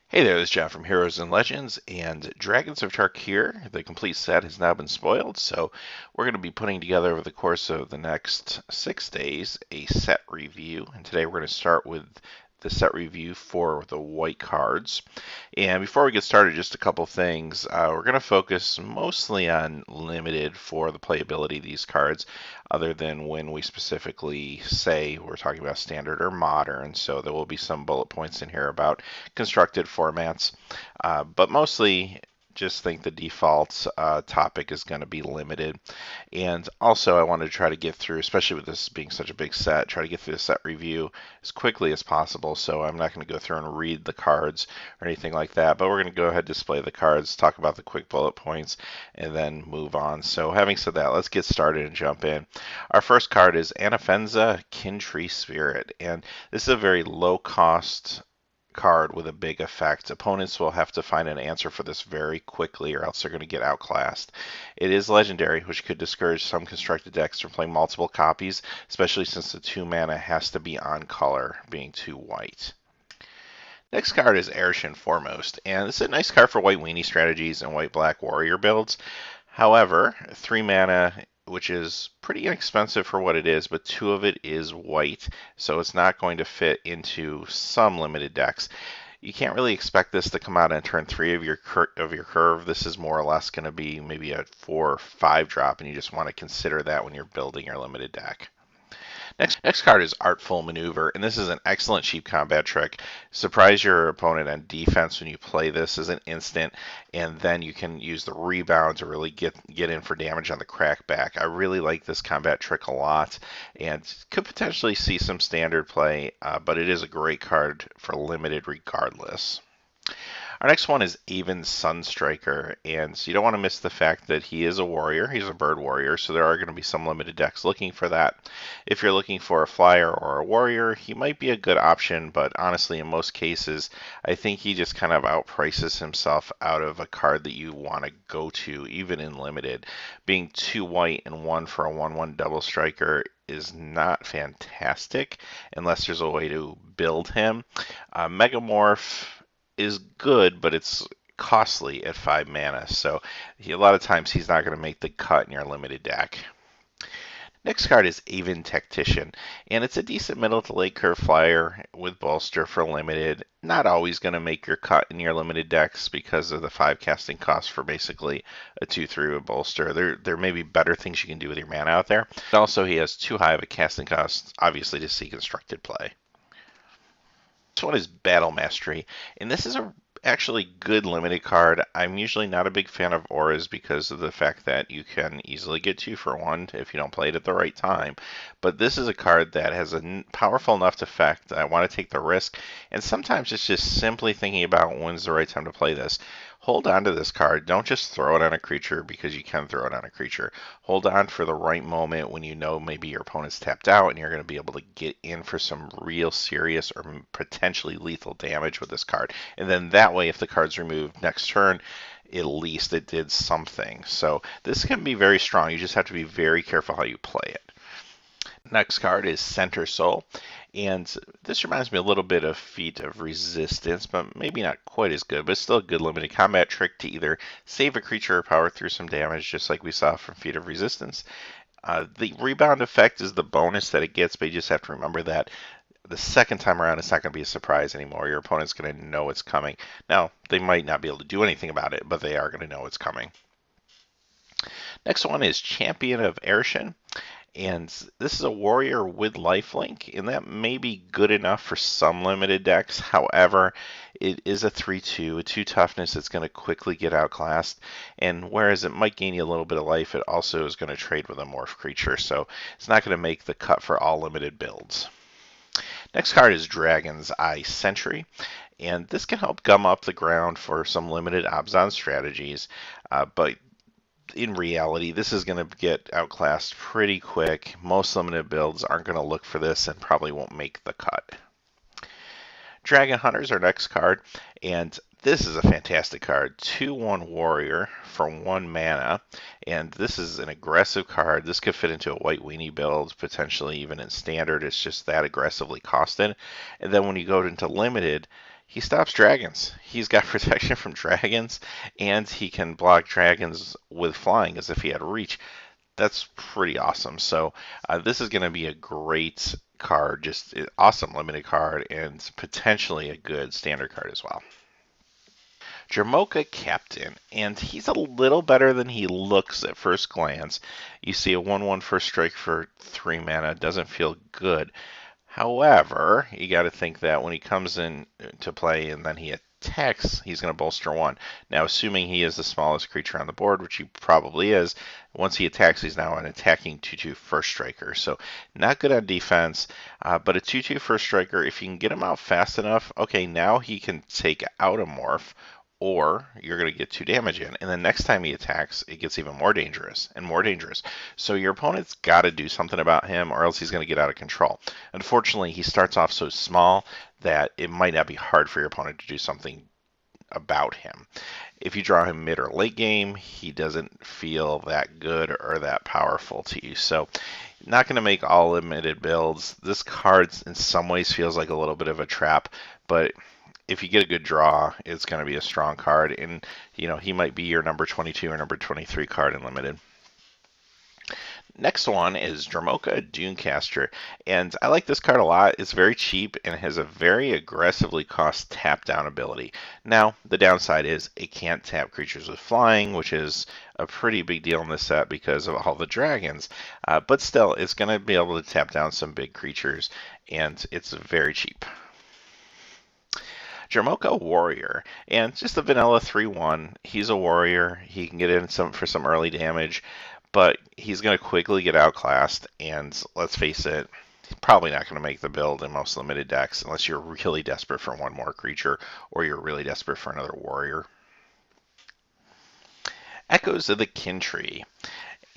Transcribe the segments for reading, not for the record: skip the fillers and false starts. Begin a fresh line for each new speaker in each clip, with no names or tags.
Hey there, this is John from Heroes and Legends, and Dragons of Tarkir, the complete set has now been spoiled, so we're going to be putting together over the course of the next 6 days a set review, and today we're going to start with the set review for the white cards. And before we get started, just a couple things. We're going to focus mostly on limited for the playability of these cards, other than when we specifically say we're talking about standard or modern, so there will be some bullet points in here about constructed formats, but mostly just think the default topic is going to be limited. And also I wanted to try to get through, especially with this being such a big set, try to get through the set review as quickly as possible. So I'm not going to go through and read the cards or anything like that, but we're going to go ahead and display the cards, talk about the quick bullet points, and then move on. So having said that, let's get started and jump in. Our first card is Anafenza Kintree Spirit, and this is a very low cost card with a big effect. Opponents will have to find an answer for this very quickly or else they're going to get outclassed. It is legendary, which could discourage some constructed decks from playing multiple copies, especially since the 2 mana has to be on color, being 2 white. Next card is Arishan Foremost, and this is a nice card for white weenie strategies and white-black warrior builds. However, 3 mana, which is pretty inexpensive for what it is, but 2 of it is white, so it's not going to fit into some limited decks. You can't really expect this to come out on turn 3 of your curve. This is more or less going to be maybe a 4 or 5 drop, and you just want to consider that when you're building your limited deck. Next card is Artful Maneuver, and this is an excellent cheap combat trick. Surprise your opponent on defense when you play this as an instant, and then you can use the rebound to really get in for damage on the crackback. I really like this combat trick a lot, and could potentially see some standard play, but it is a great card for limited regardless. Our next one is Avon Sunstriker, and you don't want to miss the fact that he is a warrior. He's a bird warrior, so there are going to be some limited decks looking for that. If you're looking for a flyer or a warrior, he might be a good option, but honestly, in most cases, I think he just kind of outprices himself out of a card that you want to go to, even in limited. Being 2 white and 1 for a 1/1 double striker is not fantastic unless there's a way to build him. Megamorph is good, but it's costly at 5 mana, so a lot of times he's not going to make the cut in your limited deck. Next card is Avon Tactician, and it's a decent middle to late curve flyer with bolster for limited. Not always going to make your cut in your limited decks because of the 5 casting cost for basically a 2/3 with bolster. There may be better things you can do with your mana out there. Also, he has too high of a casting cost, obviously, to see constructed play. This one is Battle Mastery, and this is a actually good limited card. I'm usually not a big fan of auras because of the fact that you can easily get 2 for 1 if you don't play it at the right time. But this is a card that has a powerful enough effect that I want to take the risk, and sometimes it's just simply thinking about when's the right time to play this. Hold on to this card. Don't just throw it on a creature because you can throw it on a creature. Hold on for the right moment when you know maybe your opponent's tapped out and you're going to be able to get in for some real serious or potentially lethal damage with this card. And then that way, if the card's removed next turn, at least it did something. So this can be very strong. You just have to be very careful how you play it. Next card is Center Soul, and this reminds me a little bit of Feat of Resistance, but maybe not quite as good, but still a good limited combat trick to either save a creature or power through some damage, just like we saw from Feat of Resistance. The rebound effect is the bonus that it gets, but you just have to remember that the second time around, it's not going to be a surprise anymore. Your opponent's going to know it's coming. Now, they might not be able to do anything about it, but they are going to know it's coming. Next one is Champion of Arishan. And this is a warrior with lifelink, and that may be good enough for some limited decks. However, it is a 3/2, a 2 toughness that's going to quickly get outclassed. And whereas it might gain you a little bit of life, it also is going to trade with a morph creature. So it's not going to make the cut for all limited builds. Next card is Dragon's Eye Sentry. And this can help gum up the ground for some limited Abzan strategies. But in reality, this is going to get outclassed pretty quick. Most limited builds aren't going to look for this and probably won't make the cut. Dragon Hunter is our next card, and this is a fantastic card. 2/1 warrior for 1 mana, and this is an aggressive card. This could fit into a white weenie build, potentially even in standard. It's just that aggressively costed. And then when you go into limited, He stops dragons. He's got protection from dragons, and he can block dragons with flying as if he had reach. That's pretty awesome. So this is going to be a great card, just an awesome limited card, and potentially a good standard card as well. Jamocha Captain, and he's a little better than he looks at first glance. You see a 1/1 first strike for 3 mana, doesn't feel good. However, you got to think that when he comes in to play and then he attacks, he's going to bolster 1. Now, assuming he is the smallest creature on the board, which he probably is, once he attacks, he's now an attacking 2/2 first striker. So not good on defense, but a 2/2 first striker, if you can get him out fast enough, okay, now he can take out a morph, or you're going to get 2 damage in. And then next time he attacks, it gets even more dangerous and more dangerous. So your opponent's got to do something about him, or else he's going to get out of control. Unfortunately, he starts off so small that it might not be hard for your opponent to do something about him. If you draw him mid or late game, he doesn't feel that good or that powerful to you. So not going to make all limited builds. This card in some ways feels like a little bit of a trap, but if you get a good draw, it's going to be a strong card, and he might be your number 22 or number 23 card in limited. Next one is Jamocha Dunecaster, and I like this card a lot. It's very cheap and has a very aggressively cost tap down ability. Now, the downside is it can't tap creatures with flying, which is a pretty big deal in this set because of all the dragons, but still, it's going to be able to tap down some big creatures, and it's very cheap. Jamocha Warrior, and just a vanilla 3/1. He's a warrior. He can get in for some early damage, but he's going to quickly get outclassed, and let's face it, he's probably not going to make the build in most limited decks unless you're really desperate for one more creature or you're really desperate for another warrior. Echoes of the Kin Tree.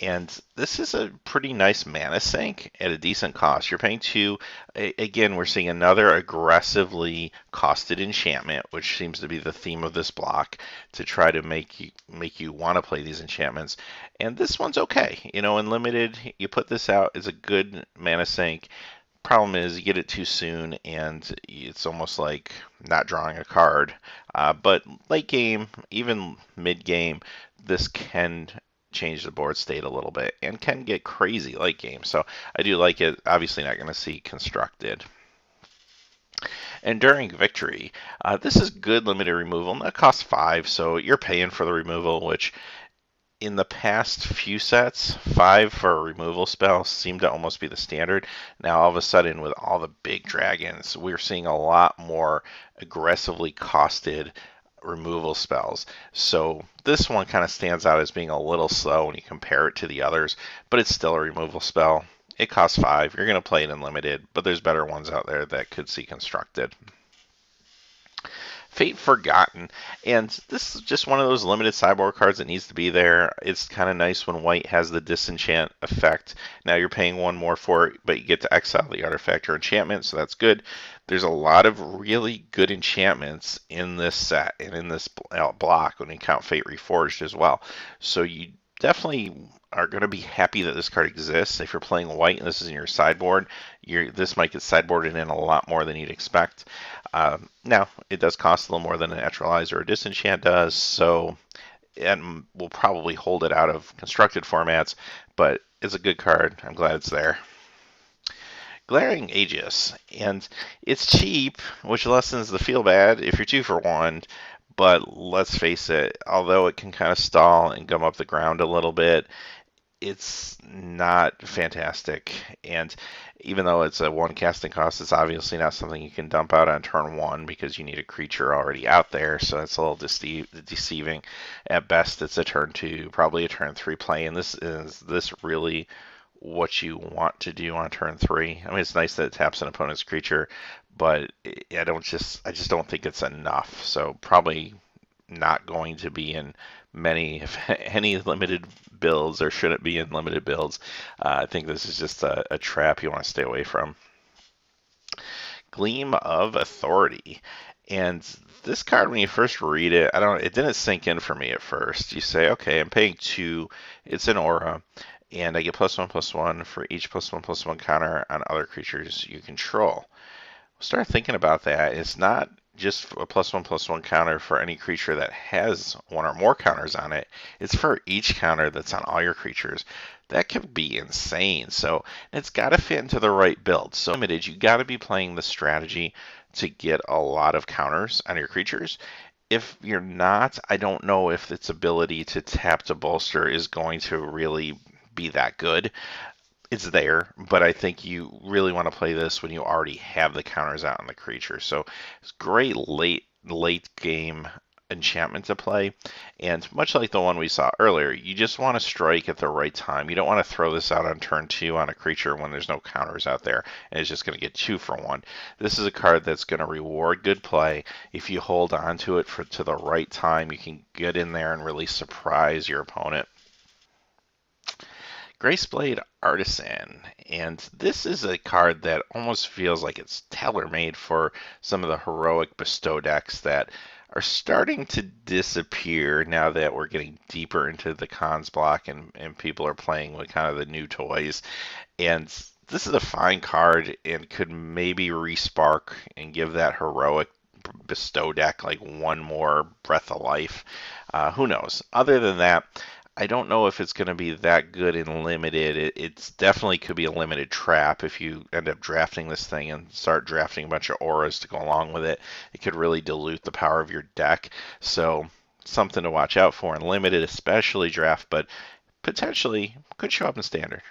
And this is a pretty nice mana sink at a decent cost. You're paying 2. Again, we're seeing another aggressively costed enchantment, which seems to be the theme of this block, to try to make you want to play these enchantments. And this one's okay. In limited, you put this out as a good mana sink. Problem is, you get it too soon, and it's almost like not drawing a card. But late game, even mid game, this can change the board state a little bit and can get crazy late game. So I do like it. Obviously not going to see constructed. Enduring Victory. This is good limited removal. And that costs 5, so you're paying for the removal, which in the past few sets, 5 for a removal spell seemed to almost be the standard. Now all of a sudden, with all the big dragons, we're seeing a lot more aggressively costed removal spells. So this one kind of stands out as being a little slow when you compare it to the others, but it's still a removal spell. It costs 5. You're going to play it in limited, but there's better ones out there that could see constructed. Fate Forgotten, and this is just one of those limited sideboard cards that needs to be there. It's kind of nice when white has the disenchant effect. Now you're paying 1 more for it, but you get to exile the artifact or enchantment, so that's good. There's a lot of really good enchantments in this set and in this block when you count Fate Reforged as well. So you definitely are going to be happy that this card exists. If you're playing white and this is in your sideboard, this might get sideboarded in a lot more than you'd expect. Now, it does cost a little more than a Naturalize or a Disenchant does, so and we'll probably hold it out of constructed formats, but it's a good card. I'm glad it's there. Glaring Aegis, and it's cheap, which lessens the feel bad if you're 2 for 1, but let's face it, although it can kind of stall and gum up the ground a little bit, it's not fantastic. And even though it's a 1 casting cost, it's obviously not something you can dump out on turn 1 because you need a creature already out there, so it's a little deceiving. At best, it's a turn 2, probably a turn 3 play, and is this really what you want to do on turn 3? I mean, it's nice that it taps an opponent's creature, but I just don't think it's enough. So probably not going to be in many, if any, limited builds, or shouldn't be in limited builds. I think this is just a trap you want to stay away from. Gleam of Authority. And this card, when you first read it, it didn't sink in for me at first. You say, okay, I'm paying 2, it's an aura, and I get +1/+1 for each +1/+1 counter on other creatures you control. Start thinking about that. It's not just a +1/+1 counter for any creature that has one or more counters on it. It's for each counter that's on all your creatures. That could be insane. So it's got to fit into the right build. So limited, you got to be playing the strategy to get a lot of counters on your creatures. If you're not, I don't know if its ability to tap to bolster is going to really be that good. It's there, but I think you really want to play this when you already have the counters out on the creature. So it's great late game enchantment to play, and much like the one we saw earlier, you just want to strike at the right time. You don't want to throw this out on turn 2 on a creature when there's no counters out there and it's just going to get 2 for 1. This is a card that's going to reward good play. If you hold on to it to the right time, you can get in there and really surprise your opponent. Graceblade Artisan, and this is a card that almost feels like it's tailor-made for some of the heroic bestow decks that are starting to disappear now that we're getting deeper into the cons block and people are playing with kind of the new toys. And this is a fine card and could maybe respark and give that heroic bestow deck like one more breath of life. Who knows? Other than that, I don't know if it's going to be that good in limited. It's definitely could be a limited trap if you end up drafting this thing and start drafting a bunch of auras to go along with it. It could really dilute the power of your deck. So something to watch out for in limited, especially draft, but potentially could show up in standard.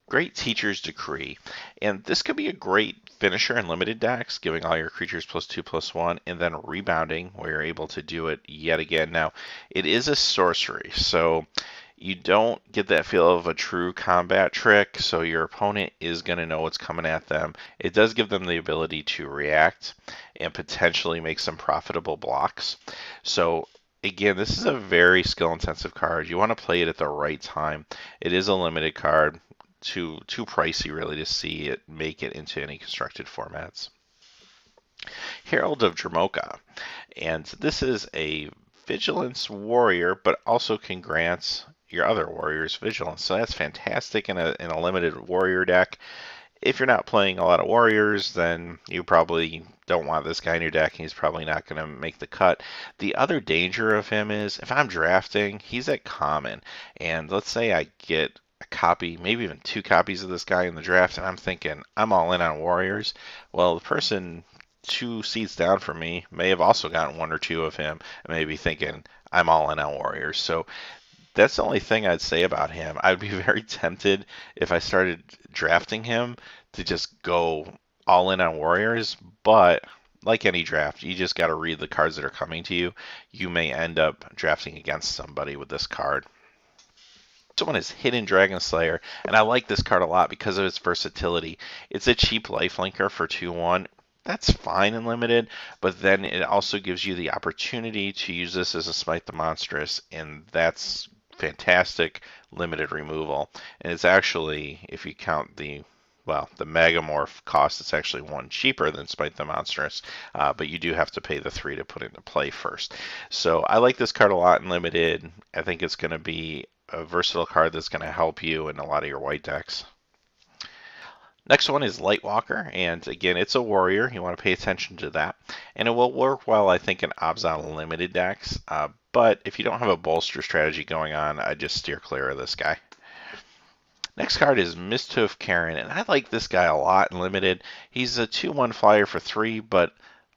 Great Teacher's Decree, and this could be a great finisher in limited decks, giving all your creatures +2/+1, and then rebounding, where you're able to do it yet again. Now, it is a sorcery, so you don't get that feel of a true combat trick, so your opponent is going to know what's coming at them. It does give them the ability to react and potentially make some profitable blocks. So again, this is a very skill-intensive card. You want to play it at the right time. It is a limited card. Too pricey really to see it make it into any constructed formats. Herald of Jamocha, and this is a Vigilance Warrior, but also can grant your other warriors Vigilance, so that's fantastic in a limited warrior deck. If you're not playing a lot of warriors, then you probably don't want this guy in your deck, and he's probably not going to make the cut. The other danger of him is, if I'm drafting, he's at common, and let's say I get a copy, maybe even 2 copies of this guy in the draft, and I'm thinking I'm all in on warriors. Well, the person 2 seats down from me may have also gotten 1 or 2 of him and may be thinking I'm all in on warriors. So that's the only thing I'd say about him. I'd be very tempted if I started drafting him to just go all in on warriors, but like any draft, you just got to read the cards that are coming to you. You may end up drafting against somebody with this card. This one is Hidden Dragon Slayer, and I like this card a lot because of its versatility. It's a cheap lifelinker for 2/1. That's fine in limited, but then it also gives you the opportunity to use this as a Smite the Monstrous, and that's fantastic limited removal. And it's actually, if you count the Megamorph cost, it's actually 1 cheaper than Smite the Monstrous, but you do have to pay the 3 to put it into play first. So I like this card a lot in limited. I think it's going to be a versatile card that's going to help you in a lot of your white decks. Next one is Lightwalker, and again, it's a warrior. You want to pay attention to that. And it will work well, I think, in Abzan limited decks, but if you don't have a bolster strategy going on, I just steer clear of this guy. Next card is Mischief Karen, and I like this guy a lot in limited. He's a 2/1 flyer for 3, but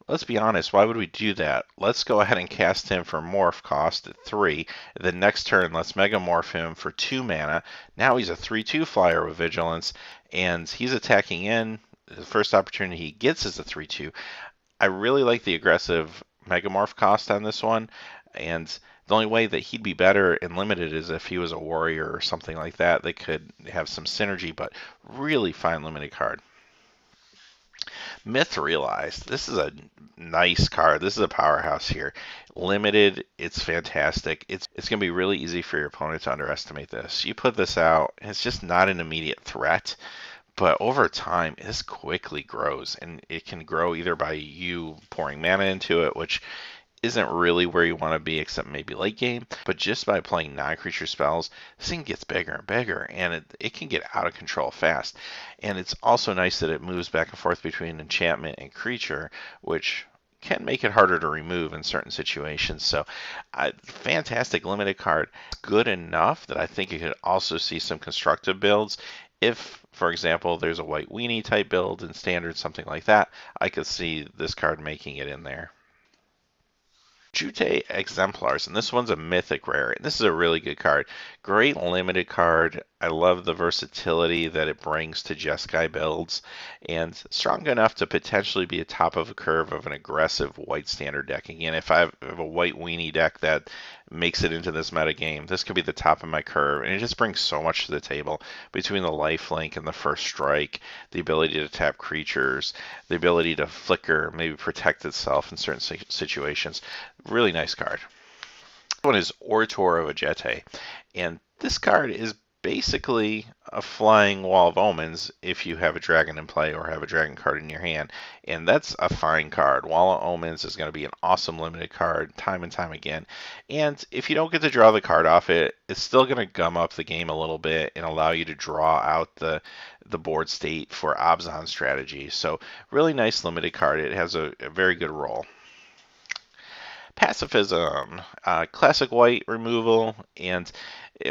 let's be honest, why would we do that? Let's go ahead and cast him for morph cost at 3. The next turn, let's megamorph him for 2 mana. Now he's a 3/2 flyer with Vigilance, and he's attacking in. The first opportunity he gets is a 3/2. I really like the aggressive megamorph cost on this one, and the only way that he'd be better in limited is if he was a warrior or something like that. They could have some synergy, but really fine limited card. Myth Realized. This is a nice card. This is a powerhouse here. Limited, it's fantastic. It's going to be really easy for your opponent to underestimate this. You put this out, and it's just not an immediate threat, but over time, this quickly grows, and it can grow either by you pouring mana into it, which isn't really where you want to be except maybe late game, but just by playing non-creature spells, this thing gets bigger and bigger, and it can get out of control fast. And it's also nice that it moves back and forth between enchantment and creature, which can make it harder to remove in certain situations. So, fantastic limited card. Good enough that I think you could also see some constructive builds. If, for example, there's a white weenie type build in standard, something like that, I could see this card making it in there. Jute Exemplars, and this one's a mythic rare, and this is a really good card. Great limited card. I love the versatility that it brings to Jeskai builds, and strong enough to potentially be a top of a curve of an aggressive white standard deck. Again, if I have a white weenie deck that makes it into this meta game, this could be the top of my curve, and it just brings so much to the table between the lifelink and the first strike, the ability to tap creatures, the ability to flicker, maybe protect itself in certain situations. Really nice card. This one is Orator of Ajete, and this card is basically a flying Wall of Omens if you have a dragon in play or have a dragon card in your hand, and that's a fine card. Wall of Omens is going to be an awesome limited card time and time again, and if you don't get to draw the card off it, it's still going to gum up the game a little bit and allow you to draw out the board state for Abzan strategy. So really nice limited card. It has a very good role. Pacifism, classic white removal, and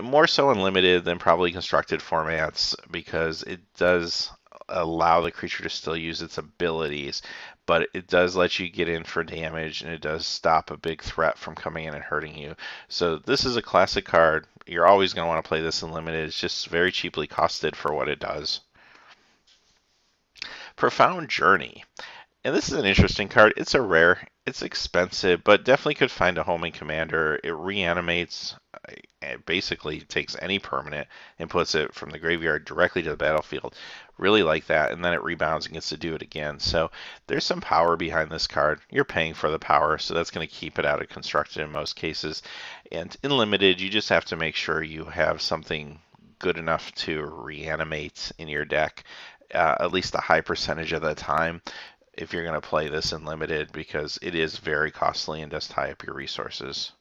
more so unlimited than probably constructed formats because it does allow the creature to still use its abilities, but it does let you get in for damage, and it does stop a big threat from coming in and hurting you. So this is a classic card. You're always going to want to play this in limited. It's just very cheaply costed for what it does. Profound Journey. And this is an interesting card. It's a rare. It's expensive, but definitely could find a home in Commander. It reanimates. It basically takes any permanent and puts it from the graveyard directly to the battlefield. Really like that. And then it rebounds and gets to do it again. So there's some power behind this card. You're paying for the power, so that's going to keep it out of constructed in most cases. And in limited, you just have to make sure you have something good enough to reanimate in your deck, at least a high percentage of the time, if you're going to play this in limited, because it is very costly and does tie up your resources.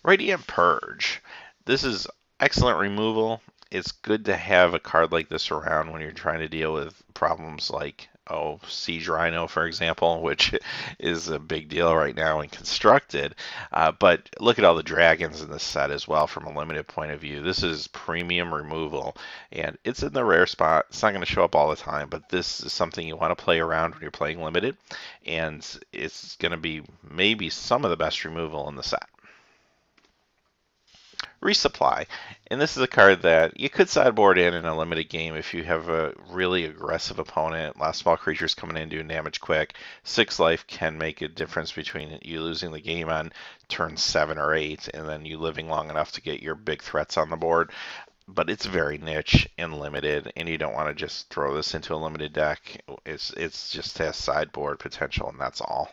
Radiant Purge. This is excellent removal. It's good to have a card like this around when you're trying to deal with problems like, Siege Rhino, for example, which is a big deal right now in constructed. But look at all the dragons in this set as well from a limited point of view. This is premium removal, and it's in the rare spot. It's not going to show up all the time, but this is something you want to play around when you're playing limited, and it's going to be maybe some of the best removal in the set. Resupply, and this is a card that you could sideboard in a limited game if you have a really aggressive opponent. A lot of small creatures coming in doing damage quick. 6 life can make a difference between you losing the game on turn 7 or 8 and then you living long enough to get your big threats on the board. But it's very niche and limited, and you don't want to just throw this into a limited deck. It's just has sideboard potential, and that's all.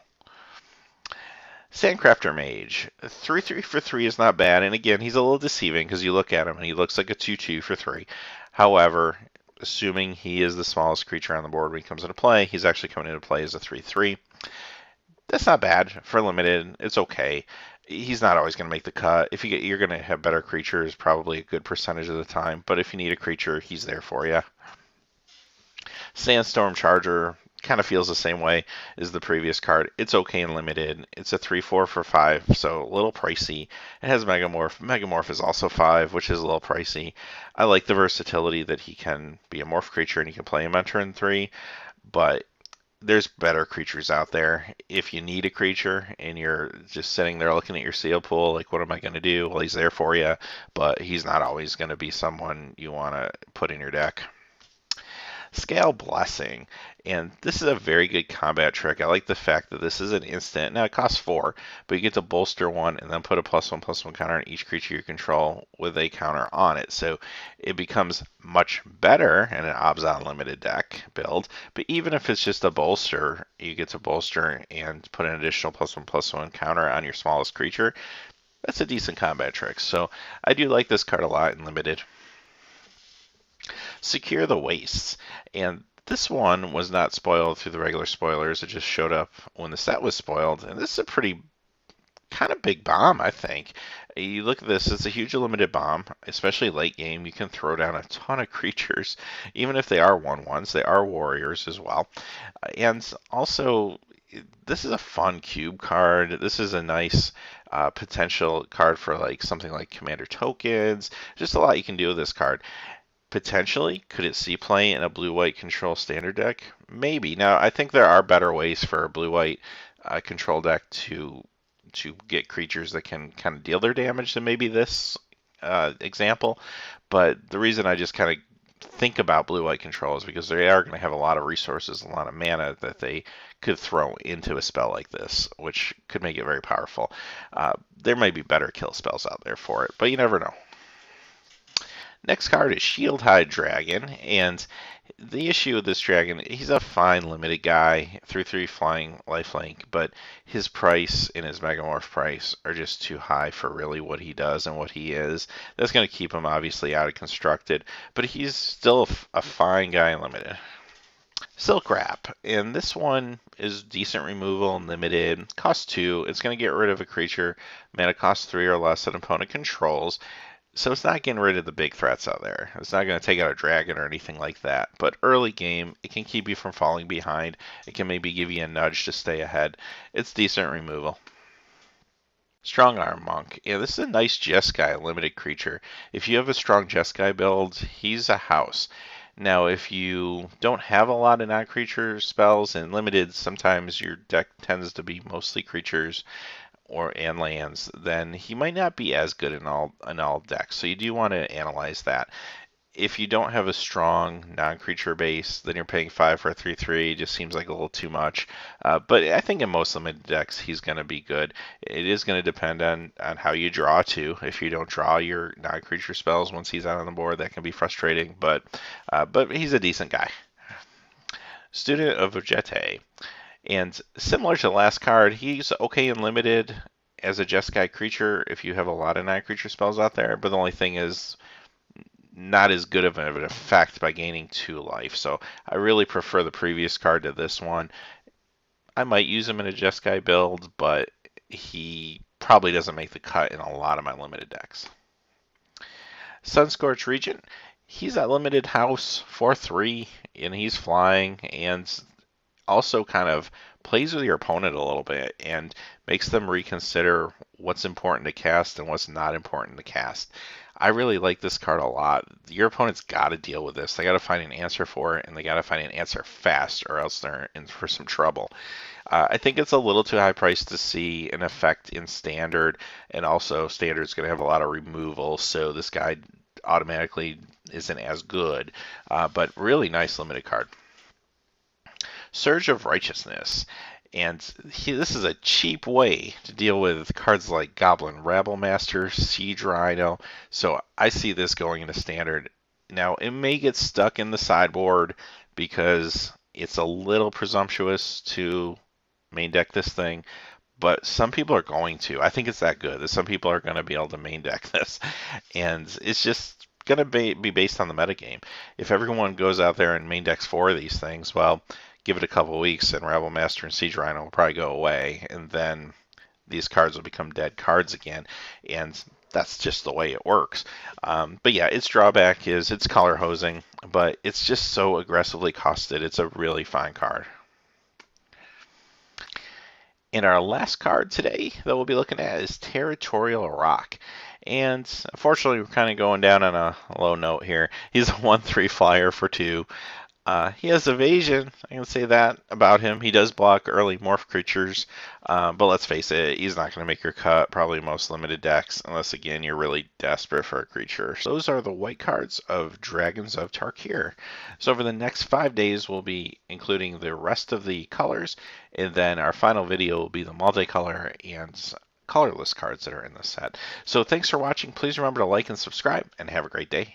Sandcrafter Mage. 3/3 for 3 is not bad, and again, he's a little deceiving because you look at him and he looks like a 2/2 for 3. However, assuming he is the smallest creature on the board when he comes into play, he's actually coming into play as a 3/3. That's not bad for limited. It's okay. He's not always going to make the cut. If you're going to have better creatures, probably a good percentage of the time, but if you need a creature, he's there for you. Sandstorm Charger kind of feels the same way as the previous card. It's okay in limited. It's a 3/4 for 5, so a little pricey. It has Megamorph. Megamorph is also 5, which is a little pricey. I like the versatility that he can be a morph creature and you can play him on turn 3, but there's better creatures out there. If you need a creature and you're just sitting there looking at your seal pool, like, what am I going to do? Well, he's there for you, but he's not always going to be someone you want to put in your deck. Scale Blessing, and this is a very good combat trick. I like the fact that this is an instant. Now it costs 4, but you get to bolster 1 and then put a +1/+1 counter on each creature you control with a counter on it. So it becomes much better in an Abzan limited deck build. But even if it's just a bolster, you get to bolster and put an additional +1/+1 counter on your smallest creature. That's a decent combat trick. So I do like this card a lot in limited. Secure the Wastes, and this one was not spoiled through the regular spoilers. It just showed up when the set was spoiled, and this is a pretty kind of big bomb, I think. You look at this, it's a huge limited bomb, especially late game. You can throw down a ton of creatures, even if they are 1/1s. They are warriors as well. And also, this is a fun cube card. This is a nice potential card for like something like commander tokens. Just a lot you can do with this card. Potentially, could it see play in a blue-white control standard deck? Maybe. Now, I think there are better ways for a blue-white control deck to get creatures that can kind of deal their damage than maybe this example. But the reason I just kind of think about blue-white control is because they are going to have a lot of resources, a lot of mana that they could throw into a spell like this, which could make it very powerful. There might be better kill spells out there for it, but you never know. Next card is Shieldhide Dragon, and the issue with this dragon, he's a fine limited guy, 3/3 flying lifelink, but his price and his Megamorph price are just too high for really what he does and what he is. That's going to keep him obviously out of constructed, but he's still a fine guy in limited. Silk Wrap, and this one is decent removal and limited, cost 2. It's going to get rid of a creature, mana cost 3 or less that opponent controls. So it's not getting rid of the big threats out there. It's not going to take out a dragon or anything like that. But early game, it can keep you from falling behind. It can maybe give you a nudge to stay ahead. It's decent removal. Strong Arm Monk. Yeah, this is a nice Jeskai limited creature. If you have a strong Jeskai build, he's a house. Now, if you don't have a lot of non-creature spells and limited, sometimes your deck tends to be mostly creatures and lands, then he might not be as good in all decks. So you do want to analyze that. If you don't have a strong non-creature base, then you're paying 5 for a 3/3. Just seems like a little too much. But I think in most limited decks, he's going to be good. It is going to depend on how you draw too. If you don't draw your non-creature spells once he's out on the board, that can be frustrating. But he's a decent guy. Student of Vegete. And similar to the last card, he's okay and limited as a Jeskai creature if you have a lot of non-creature spells out there, but the only thing is not as good of an effect by gaining 2 life. So I really prefer the previous card to this one. I might use him in a Jeskai build, but he probably doesn't make the cut in a lot of my limited decks. Sunscorched Regent. He's at limited house 4/3, and he's flying, and also kind of plays with your opponent a little bit and makes them reconsider what's important to cast and what's not important to cast. I really like this card a lot. Your opponent's got to deal with this. They got to find an answer for it, and they got to find an answer fast, or else they're in for some trouble. I think it's a little too high priced to see an effect in Standard, and also Standard's going to have a lot of removal, so this guy automatically isn't as good. But really nice limited card. Surge of Righteousness, and this is a cheap way to deal with cards like Goblin Rabblemaster, Siege Rhino, so I see this going into Standard. Now, it may get stuck in the sideboard because it's a little presumptuous to main deck this thing, but some people are going to. I think it's that good that some people are going to be able to main deck this, and it's just going to be based on the metagame. If everyone goes out there and main decks 4 of these things, well, give it a couple of weeks and Rabblemaster and Siege Rhino will probably go away, and then these cards will become dead cards again, and that's just the way it works. But yeah, its drawback is it's color hosing, but it's just so aggressively costed. It's a really fine card. And our last card today that we'll be looking at is Territorial Rock. And unfortunately, we're kind of going down on a low note here. He's a 1/3 flyer for 2. He has evasion, I can say that about him. He does block early morph creatures, but let's face it, he's not going to make your cut, probably most limited decks, unless, again, you're really desperate for a creature. So those are the white cards of Dragons of Tarkir. So over the next 5 days, we'll be including the rest of the colors, and then our final video will be the multicolor and colorless cards that are in the set. So thanks for watching. Please remember to like and subscribe, and have a great day.